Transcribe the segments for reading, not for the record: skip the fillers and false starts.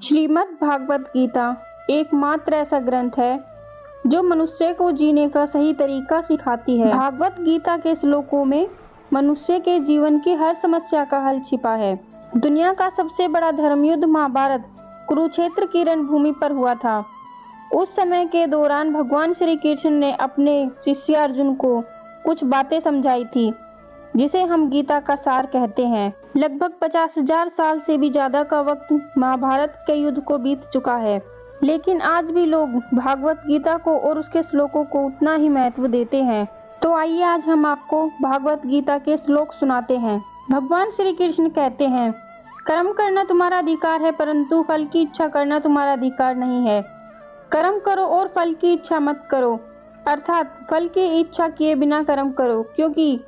श्रीमद् भागवत गीता एकमात्र ऐसा ग्रंथ है जो मनुष्य को जीने का सही तरीका सिखाती है। भागवत गीता के श्लोकों में मनुष्य के जीवन की हर समस्या का हल छिपा है। दुनिया का सबसे बड़ा धर्मयुद्ध महाभारत कुरुक्षेत्र की रणभूमि पर हुआ था। उस समय के दौरान भगवान श्री कृष्ण ने अपने शिष्य अर्जुन को कुछ बातें समझाई थी, जिसे हम गीता का सार कहते हैं। लगभग 50,000 साल से भी ज्यादा का वक्त महाभारत के युद्ध को बीत चुका है, लेकिन आज भी लोग भागवत गीता को और उसके श्लोकों को उतना ही महत्व देते हैं। तो आइए आज हम आपको भागवत गीता के श्लोक सुनाते हैं। भगवान श्री कृष्ण कहते हैं, कर्म करना तुम्हारा अधिकार है, परंतु फल की इच्छा करना तुम्हारा अधिकार नहीं है। कर्म करो और फल की इच्छा मत करो, अर्थात फल की इच्छा किए बिना कर्म करो, क्योंकि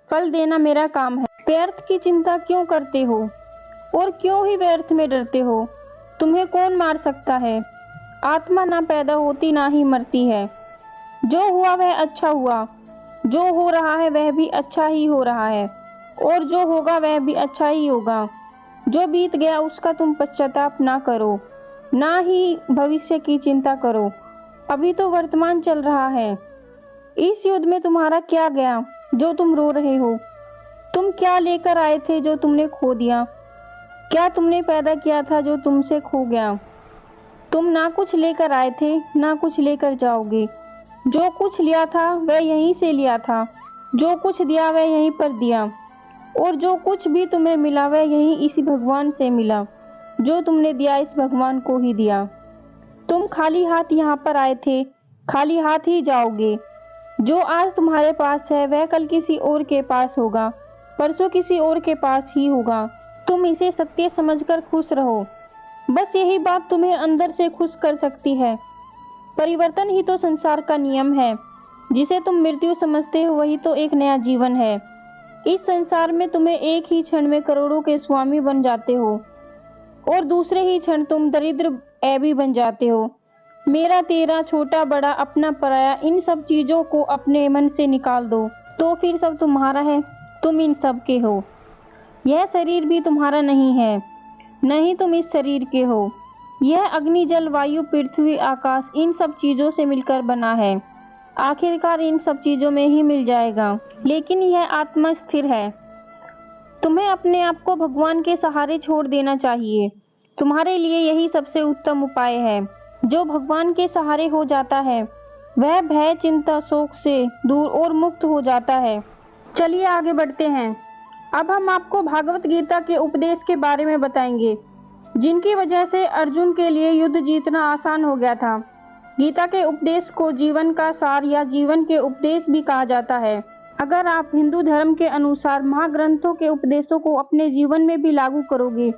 फल देना मेरा काम है। व्यर्थ की चिंता क्यों करते हो और क्यों ही व्यर्थ में डरते हो? तुम्हें कौन मार सकता है? आत्मा ना पैदा होती ना ही मरती है। जो हुआ वह अच्छा हुआ, जो हो रहा है वह भी अच्छा ही हो रहा है, और जो होगा वह भी अच्छा ही होगा। जो बीत गया उसका तुम पश्चाताप ना करो, ना ही भविष्य की चिंता करो। अभी तो वर्तमान चल रहा है। इस युद्ध में तुम्हारा क्या गया जो तुम रो रहे हो? तुम क्या लेकर आए थे जो तुमने खो दिया? क्या तुमने पैदा किया था जो तुमसे खो गया? तुम ना कुछ लेकर आए थे, ना कुछ लेकर जाओगे। जो कुछ लिया था वह यहीं से लिया था, जो कुछ दिया वह यहीं पर दिया, और जो कुछ भी तुम्हें मिला वह यहीं इसी भगवान से मिला। जो तुमने दिया इस भगवान को ही दिया। तुम खाली हाथ यहाँ पर आए थे, खाली हाथ ही जाओगे। जो आज तुम्हारे पास है वह कल किसी और के पास होगा, परसों किसी और के पास ही होगा। तुम इसे सत्य समझकर खुश रहो। बस यही बात तुम्हें अंदर से खुश कर सकती है। परिवर्तन ही तो संसार का नियम है। जिसे तुम मृत्यु समझते हो वही तो एक नया जीवन है। इस संसार में तुम्हें एक ही क्षण में करोड़ों के स्वामी बन जाते हो, और दूसरे ही क्षण तुम दरिद्र ऐबी बन जाते हो। मेरा तेरा, छोटा बड़ा, अपना पराया, इन सब चीजों को अपने मन से निकाल दो, तो फिर सब तुम्हारा है। तुम इन सब के हो। यह शरीर भी तुम्हारा नहीं है, नहीं तुम इस शरीर के हो। यह अग्नि, जल, वायु, पृथ्वी, आकाश, इन सब चीजों से मिलकर बना है। आखिरकार इन सब चीजों में ही मिल जाएगा, लेकिन यह आत्मा स्थिर है। तुम्हें अपने आप को भगवान के सहारे छोड़ देना चाहिए। तुम्हारे लिए यही सबसे उत्तम उपाय है। जो भगवान के सहारे हो जाता है वह भय, चिंता, शोक से दूर और मुक्त हो जाता है। चलिए आगे बढ़ते हैं। अब हम आपको भागवत गीता के उपदेश के बारे में बताएंगे, जिनकी वजह से अर्जुन के लिए युद्ध जीतना आसान हो गया था। गीता के उपदेश को जीवन का सार या जीवन के उपदेश भी कहा जाता है। अगर आप हिंदू धर्म के अनुसार महाग्रंथों के उपदेशों को अपने जीवन में भी लागू करोगे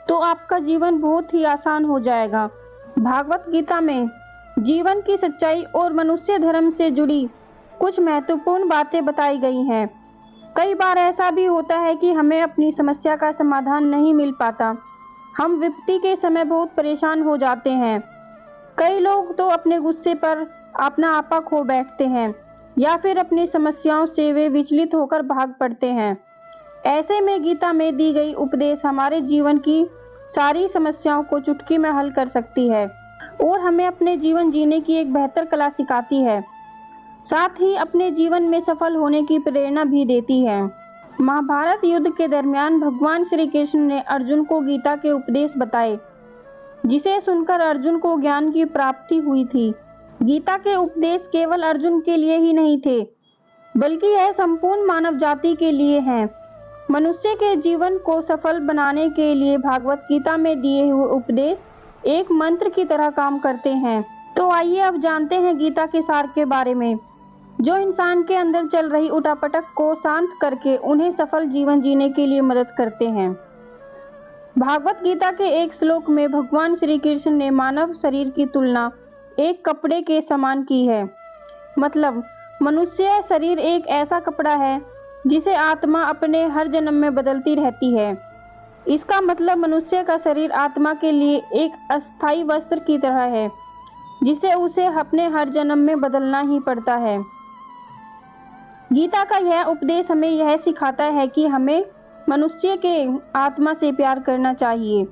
तो आपका जीवन बहुत ही आसान हो जाएगा। भागवत गीता में जीवन की सच्चाई और मनुष्य धर्म से जुड़ी कुछ महत्वपूर्ण बातें बताई गई हैं। कई बार ऐसा भी होता है कि हमें अपनी समस्या का समाधान नहीं मिल पाता। हम विपत्ति के समय बहुत परेशान हो जाते हैं। कई लोग तो अपने गुस्से पर अपना आपा खो बैठते हैं, या फिर अपनी समस्याओं से वे विचलित होकर भाग पड़ते हैं। ऐसे में गीता में दी गई उपदेश हमारे जीवन की सारी समस्याओं को चुटकी में हल कर सकती है और हमें अपने जीवन जीने की एक बेहतर कला सिखाती है। साथ ही अपने जीवन में सफल होने की प्रेरणा भी देती है। महाभारत युद्ध के दरमियान भगवान श्री कृष्ण ने अर्जुन को गीता के उपदेश बताए, जिसे सुनकर अर्जुन को ज्ञान की प्राप्ति हुई थी। गीता के उपदेश केवल अर्जुन के लिए ही नहीं थे, बल्कि यह संपूर्ण मानव जाति के लिए हैं। मनुष्य के जीवन को सफल बनाने के लिए भागवत गीता में दिए हुए उपदेश एक मंत्र की तरह काम करते हैं। तो आइए अब जानते हैं गीता के सार के बारे में, जो इंसान के अंदर चल रही उठापटक को शांत करके उन्हें सफल जीवन जीने के लिए मदद करते हैं। भागवत गीता के एक श्लोक में भगवान श्री कृष्ण ने मानव शरीर की तुलना एक कपड़े के समान की है। मतलब मनुष्य शरीर एक ऐसा कपड़ा है जिसे आत्मा अपने हर जन्म में बदलती रहती है। इसका मतलब मनुष्य का शरीर आत्मा के लिए एक अस्थायी वस्त्र की तरह है, जिसे उसे अपने हर जन्म में बदलना ही पड़ता है। गीता का यह उपदेश हमें यह सिखाता है कि हमें मनुष्य के आत्मा से प्यार करना चाहिए।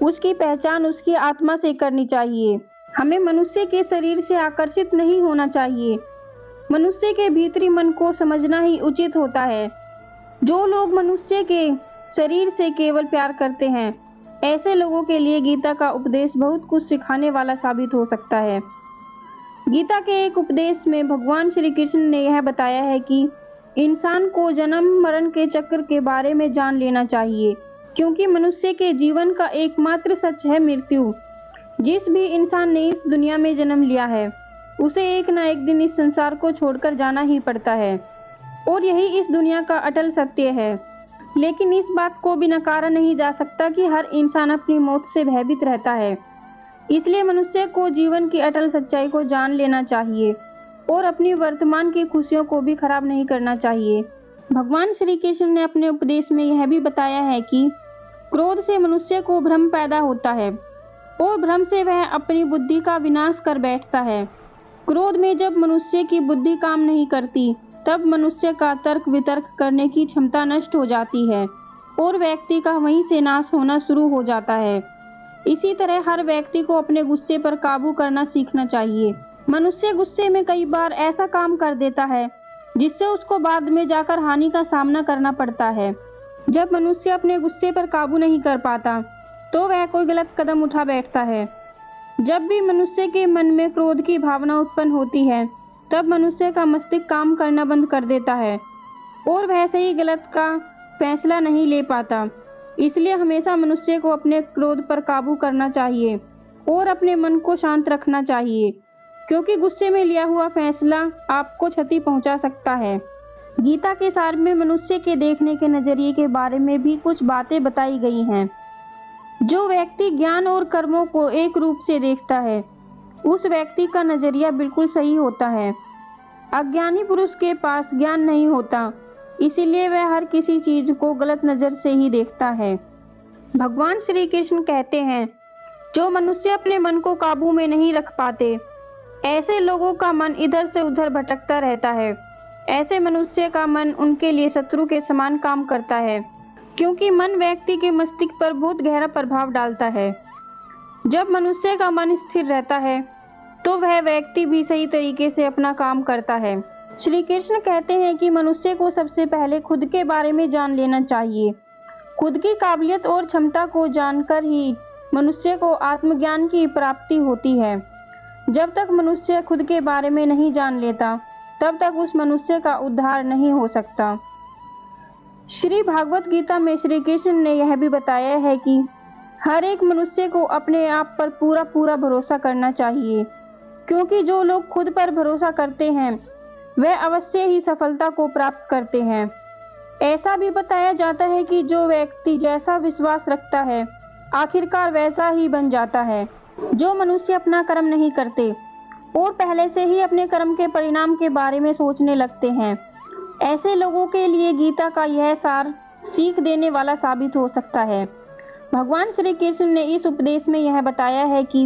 उसकी पहचान उसकी आत्मा से करनी चाहिए। हमें मनुष्य के शरीर से आकर्षित नहीं होना चाहिए। मनुष्य के भीतरी मन को समझना ही उचित होता है। जो लोग मनुष्य के शरीर से केवल प्यार करते हैं, ऐसे लोगों के लिए गीता का उपदेश बहुत कुछ सिखाने वाला साबित हो सकता है। गीता के एक उपदेश में भगवान श्री कृष्ण ने यह बताया है कि इंसान को जन्म मरण के चक्र के बारे में जान लेना चाहिए, क्योंकि मनुष्य के जीवन का एकमात्र सच है मृत्यु। जिस भी इंसान ने इस दुनिया में जन्म लिया है, उसे एक ना एक दिन इस संसार को छोड़कर जाना ही पड़ता है, और यही इस दुनिया का अटल सत्य है। लेकिन इस बात को भी नकारा नहीं जा सकता कि हर इंसान अपनी मौत से भयभीत रहता है। इसलिए मनुष्य को जीवन की अटल सच्चाई को जान लेना चाहिए और अपनी वर्तमान की खुशियों को भी खराब नहीं करना चाहिए। भगवान श्री कृष्ण ने अपने उपदेश में यह भी बताया है कि क्रोध से मनुष्य को भ्रम पैदा होता है और भ्रम से वह अपनी बुद्धि का विनाश कर बैठता है। क्रोध में जब मनुष्य की बुद्धि काम नहीं करती, तब मनुष्य का तर्क वितर्क करने की क्षमता नष्ट हो जाती है और व्यक्ति का वहीं से नाश होना शुरू हो जाता है। इसी तरह हर व्यक्ति को अपने गुस्से पर काबू करना सीखना चाहिए। मनुष्य गुस्से में कई बार ऐसा काम कर देता है जिससे उसको बाद में जाकर हानि का सामना करना पड़ता है। जब मनुष्य अपने गुस्से पर काबू नहीं कर पाता, तो वह कोई गलत कदम उठा बैठता है। जब भी मनुष्य के मन में क्रोध की भावना उत्पन्न होती है, तब मनुष्य का मस्तिष्क काम करना बंद कर देता है और वह सही गलत का फैसला नहीं ले पाता। इसलिए हमेशा मनुष्य को अपने क्रोध पर काबू करना चाहिए और अपने मन को शांत रखना चाहिए, क्योंकि गुस्से में लिया हुआ फैसला आपको क्षति पहुंचा सकता है। गीता के सार में मनुष्य के देखने के नजरिए के बारे में भी कुछ बातें बताई गई हैं। जो व्यक्ति ज्ञान और कर्मों को एक रूप से देखता है, उस व्यक्ति का नजरिया बिल्कुल सही होता है। अज्ञानी पुरुष के पास ज्ञान नहीं होता, इसीलिए वह हर किसी चीज को गलत नजर से ही देखता है। भगवान श्री कृष्ण कहते हैं, जो मनुष्य अपने मन को काबू में नहीं रख पाते, ऐसे लोगों का मन इधर से उधर भटकता रहता है। ऐसे मनुष्य का मन उनके लिए शत्रु के समान काम करता है, क्योंकि मन व्यक्ति के मस्तिष्क पर बहुत गहरा प्रभाव डालता है। जब मनुष्य का मन स्थिर रहता है, तो वह व्यक्ति भी सही तरीके से अपना काम करता है। श्री कृष्ण कहते हैं कि मनुष्य को सबसे पहले खुद के बारे में जान लेना चाहिए। खुद की काबिलियत और क्षमता को जानकर ही मनुष्य को आत्मज्ञान की प्राप्ति होती है। जब तक मनुष्य खुद के बारे में नहीं जान लेता, तब तक उस मनुष्य का उद्धार नहीं हो सकता। श्री भागवत गीता में श्री कृष्ण ने यह भी बताया है कि हर एक मनुष्य को अपने आप पर पूरा भरोसा करना चाहिए, क्योंकि जो लोग खुद पर भरोसा करते हैं, वह अवश्य ही सफलता को प्राप्त करते हैं। ऐसा भी बताया जाता है कि जो व्यक्ति जैसा विश्वास रखता है, आखिरकार वैसा ही बन जाता है। जो मनुष्य अपना कर्म नहीं करते और पहले से ही अपने कर्म के परिणाम के बारे में सोचने लगते हैं, ऐसे लोगों के लिए गीता का यह सार सीख देने वाला साबित हो सकता है। भगवान श्री कृष्ण ने इस उपदेश में यह बताया है कि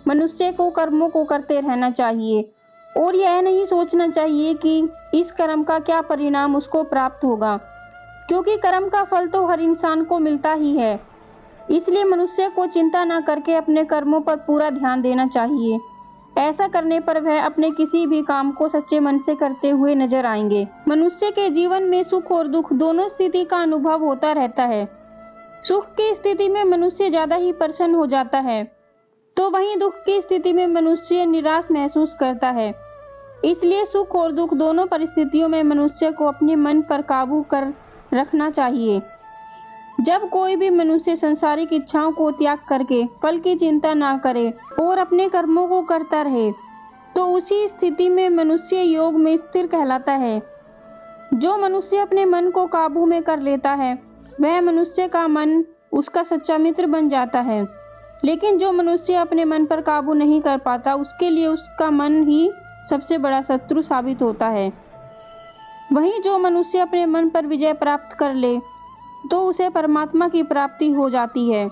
मनुष्य को कर्मों को करते रहना चाहिए और यह नहीं सोचना चाहिए कि इस कर्म का क्या परिणाम उसको प्राप्त होगा, क्योंकि कर्म का फल तो हर इंसान को मिलता ही है। इसलिए मनुष्य को चिंता न करके अपने कर्मों पर पूरा ध्यान देना चाहिए। ऐसा करने पर वह अपने किसी भी काम को सच्चे मन से करते हुए नजर आएंगे। मनुष्य के जीवन में सुख और दुख दोनों स्थिति का अनुभव होता रहता है। सुख की स्थिति में मनुष्य ज्यादा ही प्रसन्न हो जाता है, तो वहीं दुख की स्थिति में मनुष्य निराश महसूस करता है। इसलिए सुख और दुख दोनों परिस्थितियों में मनुष्य को अपने मन पर काबू कर रखना चाहिए। जब कोई भी मनुष्य संसारिक इच्छाओं को त्याग करके फल की चिंता ना करे और अपने कर्मों को करता रहे, तो उसी स्थिति में मनुष्य योग में स्थिर कहलाता है। जो मनुष्य अपने मन को काबू में कर लेता है, वह मनुष्य का मन उसका सच्चा मित्र बन जाता है। लेकिन जो मनुष्य अपने मन पर काबू नहीं कर पाता, उसके लिए उसका मन ही सबसे बड़ा शत्रु साबित होता है। वहीं जो मनुष्य अपने मन पर विजय प्राप्त कर ले, तो उसे परमात्मा की प्राप्ति हो जाती है।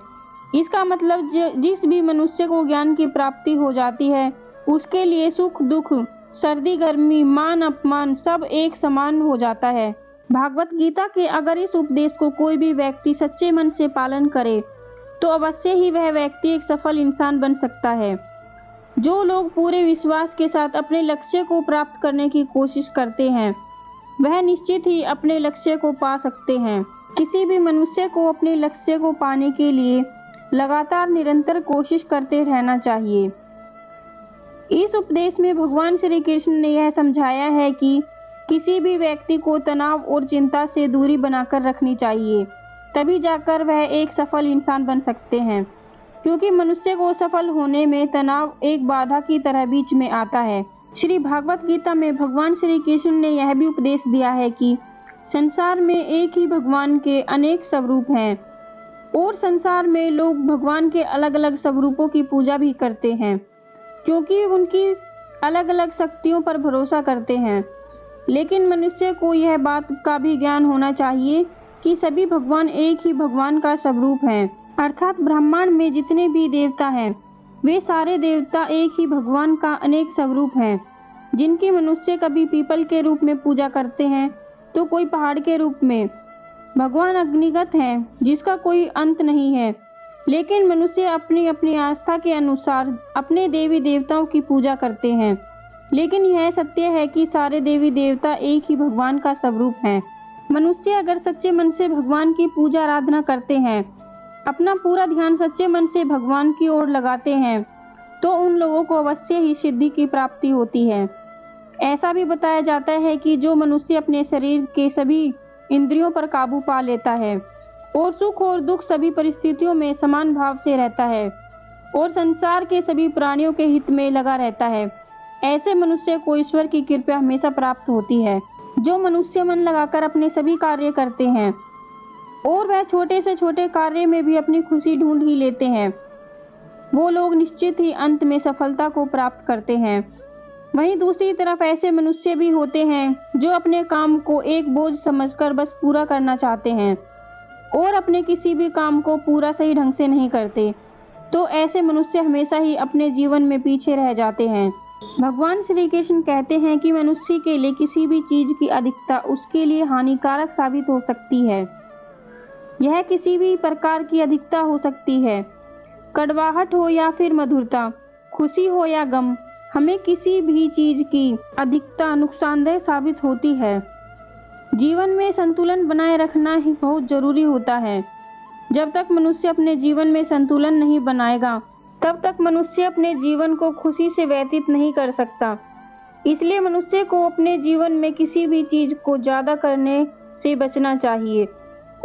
इसका मतलब जिस भी मनुष्य को ज्ञान की प्राप्ति हो जाती है, उसके लिए सुख दुख, सर्दी गर्मी, मान अपमान सब एक समान हो जाता है। भागवत गीता के अगर इस उपदेश को कोई भी व्यक्ति सच्चे मन से पालन करे, तो अवश्य ही वह व्यक्ति एक सफल इंसान बन सकता है। जो लोग पूरे विश्वास के साथ अपने लक्ष्य को प्राप्त करने की कोशिश करते हैं, वह निश्चित ही अपने लक्ष्य को पा सकते हैं। किसी भी मनुष्य को अपने लक्ष्य को पाने के लिए लगातार निरंतर कोशिश करते रहना चाहिए। इस उपदेश में भगवान श्री कृष्ण ने यह समझाया है कि किसी भी व्यक्ति को तनाव और चिंता से दूरी बनाकर रखनी चाहिए, तभी जाकर वह एक सफल इंसान बन सकते हैं। क्योंकि मनुष्य को सफल होने में तनाव एक बाधा की तरह बीच में आता है। श्री भागवत गीता में भगवान श्री कृष्ण ने यह भी उपदेश दिया है कि संसार में एक ही भगवान के अनेक स्वरूप हैं और संसार में लोग भगवान के अलग अलग स्वरूपों की पूजा भी करते हैं, क्योंकि उनकी अलग अलग शक्तियों पर भरोसा करते हैं। लेकिन मनुष्य को यह बात का भी ज्ञान होना चाहिए कि सभी भगवान एक ही भगवान का स्वरूप हैं, अर्थात ब्रह्मांड में जितने भी देवता हैं, वे सारे देवता एक ही भगवान का अनेक स्वरूप हैं, जिनकी मनुष्य कभी पीपल के रूप में पूजा करते हैं तो कोई पहाड़ के रूप में। भगवान अग्निगत हैं, जिसका कोई अंत नहीं है, लेकिन मनुष्य अपनी अपनी आस्था के अनुसार अपने देवी देवताओं की पूजा करते हैं। लेकिन यह सत्य है कि सारे देवी देवता एक ही भगवान का स्वरूप हैं। मनुष्य अगर सच्चे मन से भगवान की पूजा आराधना करते हैं, अपना पूरा ध्यान सच्चे मन से भगवान की ओर लगाते हैं, तो उन लोगों को अवश्य ही सिद्धि की प्राप्ति होती है। ऐसा भी बताया जाता है कि जो मनुष्य अपने शरीर के सभी इंद्रियों पर काबू पा लेता है और सुख और दुख सभी परिस्थितियों में समान भाव से रहता है और संसार के सभी प्राणियों के हित में लगा रहता है, ऐसे मनुष्य को ईश्वर की कृपा हमेशा प्राप्त होती है। जो मनुष्य मन लगाकर अपने सभी कार्य करते हैं और वह छोटे से छोटे कार्य में भी अपनी खुशी ढूंढ ही लेते हैं, वो लोग निश्चित ही अंत में सफलता को प्राप्त करते हैं। वहीं दूसरी तरफ ऐसे मनुष्य भी होते हैं जो अपने काम को एक बोझ समझकर बस पूरा करना चाहते हैं और अपने किसी भी काम को पूरा सही ढंग से नहीं करते, तो ऐसे मनुष्य हमेशा ही अपने जीवन में पीछे रह जाते हैं। भगवान श्री कृष्ण कहते हैं कि मनुष्य के लिए किसी भी चीज की अधिकता उसके लिए हानिकारक साबित हो सकती है। यह किसी भी प्रकार की अधिकता हो सकती है, कड़वाहट हो या फिर मधुरता, खुशी हो या गम, हमें किसी भी चीज की अधिकता नुकसानदेह साबित होती है। जीवन में संतुलन बनाए रखना ही बहुत जरूरी होता है। जब तक मनुष्य अपने जीवन में संतुलन नहीं बनाएगा, तब तक मनुष्य अपने जीवन को खुशी से व्यतीत नहीं कर सकता। इसलिए मनुष्य को अपने जीवन में किसी भी चीज को ज्यादा करने से बचना चाहिए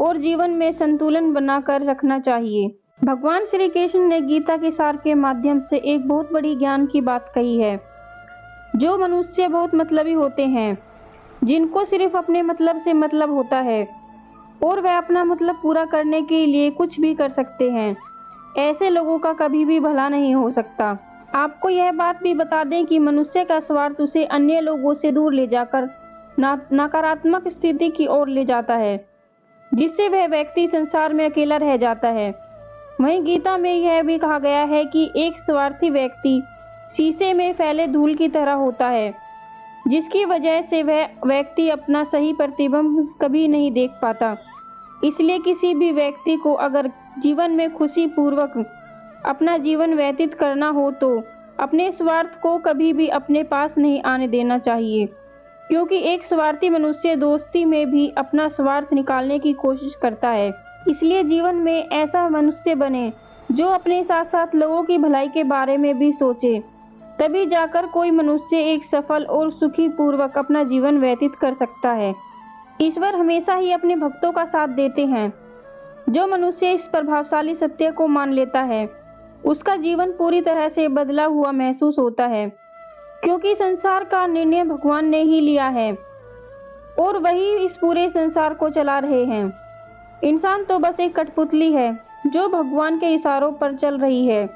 और जीवन में संतुलन बनाकर रखना चाहिए। भगवान श्री कृष्ण ने गीता के सार के माध्यम से एक बहुत बड़ी ज्ञान की बात कही है। जो मनुष्य बहुत मतलबी होते हैं, जिनको सिर्फ अपने मतलब से मतलब होता है और वह अपना मतलब पूरा करने के लिए कुछ भी कर सकते हैं, ऐसे लोगों का कभी भी भला नहीं हो सकता। आपको यह बात भी बता दें कि मनुष्य का स्वार्थ उसे अन्य लोगों से दूर ले जाकर नकारात्मक स्थिति की ओर ले जाता है, जिससे वह व्यक्ति संसार में अकेला रह जाता है। वहीं गीता में यह भी कहा गया है कि एक स्वार्थी व्यक्ति शीशे में फैले धूल की तरह होता है, जिसकी वजह से वह व्यक्ति अपना सही प्रतिबिंब कभी नहीं देख पाता। इसलिए किसी भी व्यक्ति को अगर जीवन में खुशी पूर्वक अपना जीवन व्यतीत करना हो तो अपने स्वार्थ को कभी भी अपने पास नहीं आने देना चाहिए, क्योंकि एक स्वार्थी मनुष्य दोस्ती में भी अपना स्वार्थ निकालने की कोशिश करता है। इसलिए जीवन में ऐसा मनुष्य बने जो अपने साथ साथ लोगों की भलाई के बारे में भी सोचे, तभी जाकर कोई मनुष्य एक सफल और सुखी पूर्वक अपना जीवन व्यतीत कर सकता है। ईश्वर हमेशा ही अपने भक्तों का साथ देते हैं। जो मनुष्य इस प्रभावशाली सत्य को मान लेता है, उसका जीवन पूरी तरह से बदला हुआ महसूस होता है, क्योंकि संसार का निर्णय भगवान ने ही लिया है और वही इस पूरे संसार को चला रहे हैं। इंसान तो बस एक कठपुतली है जो भगवान के इशारों पर चल रही है।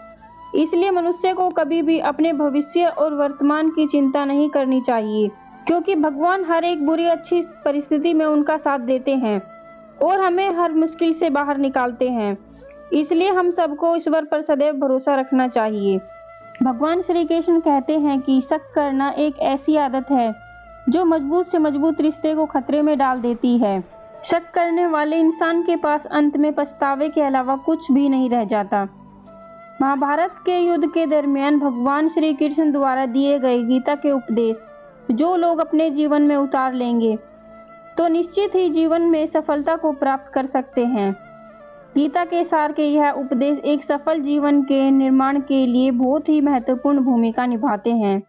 इसलिए मनुष्य को कभी भी अपने भविष्य और वर्तमान की चिंता नहीं करनी चाहिए, क्योंकि भगवान हर एक बुरी अच्छी परिस्थिति में उनका साथ देते हैं और हमें हर मुश्किल से बाहर निकालते हैं। इसलिए हम सबको ईश्वर पर सदैव भरोसा रखना चाहिए। भगवान श्री कृष्ण कहते हैं कि शक करना एक ऐसी आदत है जो मजबूत से मजबूत रिश्ते को खतरे में डाल देती है। शक करने वाले इंसान के पास अंत में पछतावे के अलावा कुछ भी नहीं रह जाता। महाभारत के युद्ध के दरमियान भगवान श्री कृष्ण द्वारा दिए गए गीता के उपदेश जो लोग अपने जीवन में उतार लेंगे तो निश्चित ही जीवन में सफलता को प्राप्त कर सकते हैं। गीता के सार के यह उपदेश एक सफल जीवन के निर्माण के लिए बहुत ही महत्वपूर्ण भूमिका निभाते हैं।